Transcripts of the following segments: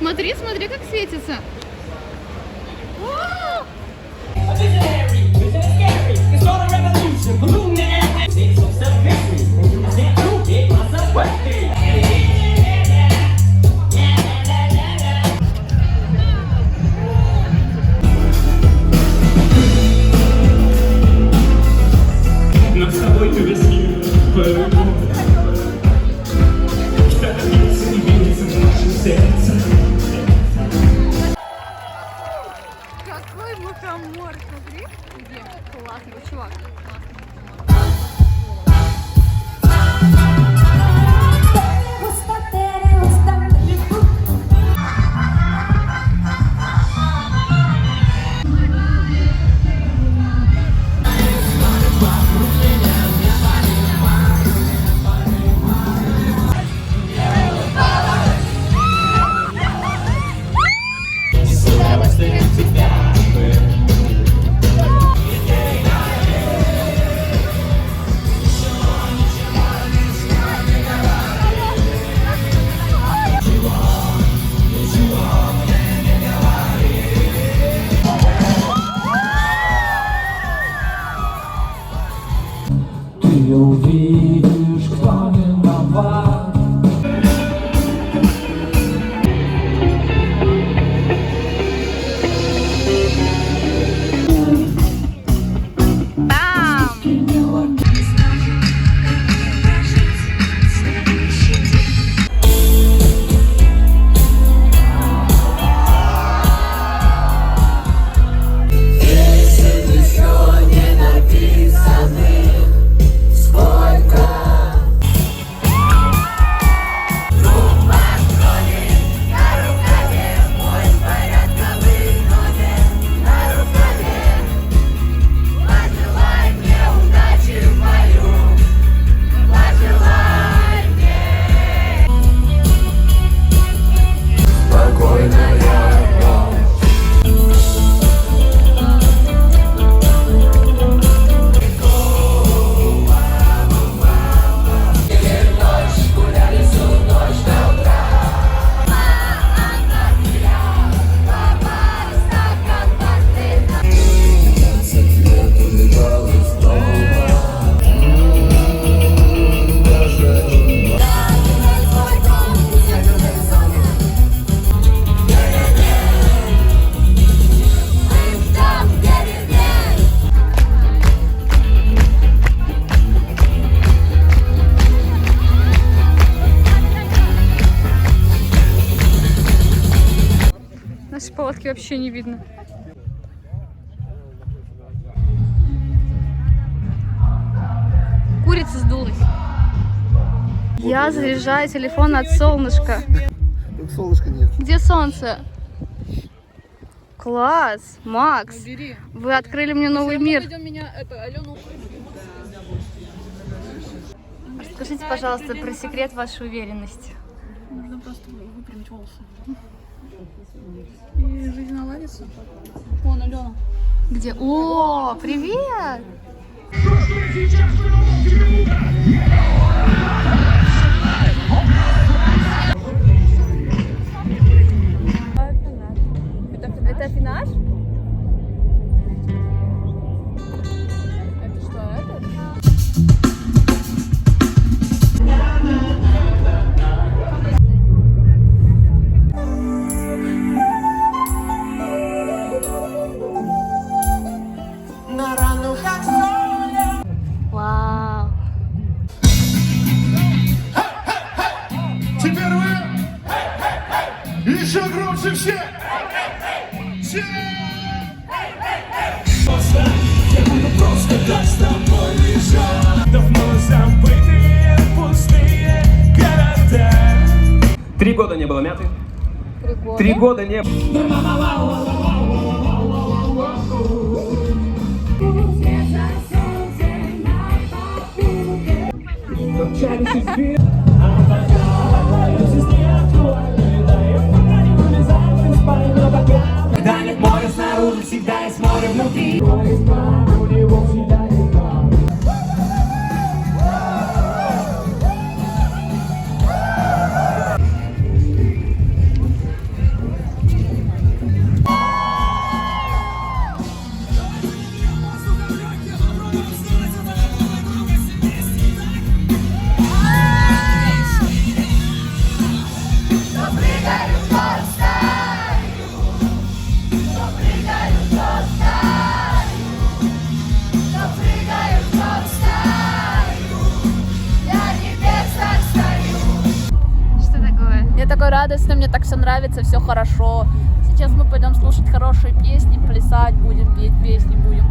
Смотри, смотри, как светится. Но с тобой ты весь мир по-любому. Что-то бьется и бьется в нашем сердце. Какой мухомор, смотри. Где? Классный чувак. Ты увидишь, кто виноват. Нашей палатки вообще не видно. Курица сдулась. Я заряжаю телефон от солнышка. Тут солнышка нет. Где солнце? Класс, Макс, вы открыли мне новый мир. Расскажите, пожалуйста, про секрет вашей уверенности. Нужно просто выпрямить волосы. И жизнь наладится. Вон Алена. Где? О, привет! Это афинаж? Это что, это? Вау! Теперь вы еще громче все! Все! Просто так с тобой лежат давно забытые пустые города. 3 года не было мяты. 3 года не было. Когда нет моря снаружи, всегда есть море внутри. радостно, мне так все нравится, все хорошо. Сейчас мы пойдем слушать хорошие песни, плясать будем, петь песни будем.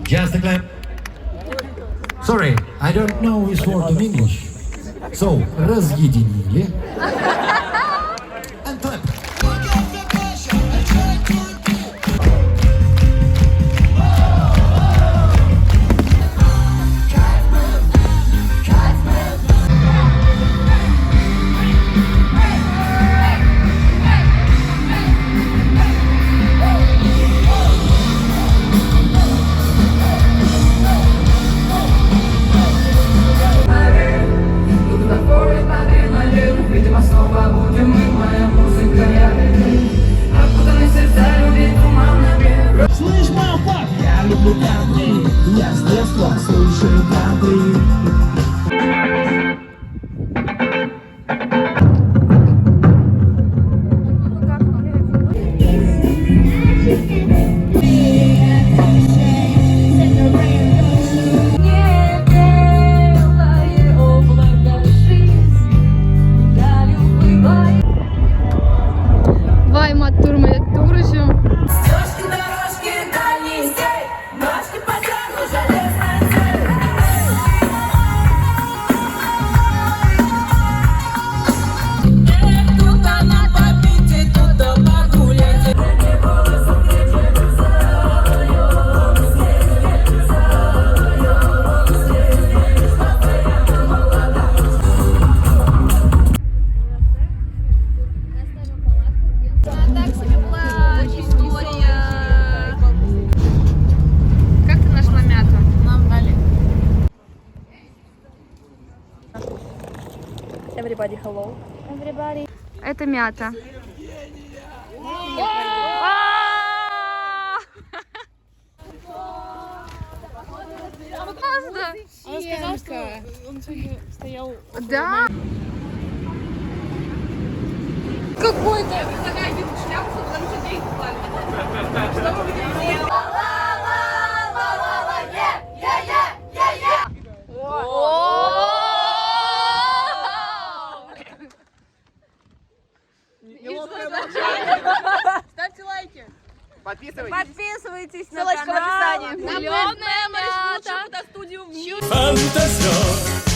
Just a clap. Sorry, I don't know this word in English. So, разъединили. And clap. Слышь, мама, я люблю кантри. Я с детства слушаю кантри. Vai, turma, é turjo. Как ты нашла мяту? Нам дали. Everybody, hello. Everybody. Это мята. Правда? Он сказал, что он сегодня стоял. Да. Какой-то. Ставьте лайки. Подписывайтесь на Ссылочка в канал. описании. Зелёная мята. До студию. Фантазер.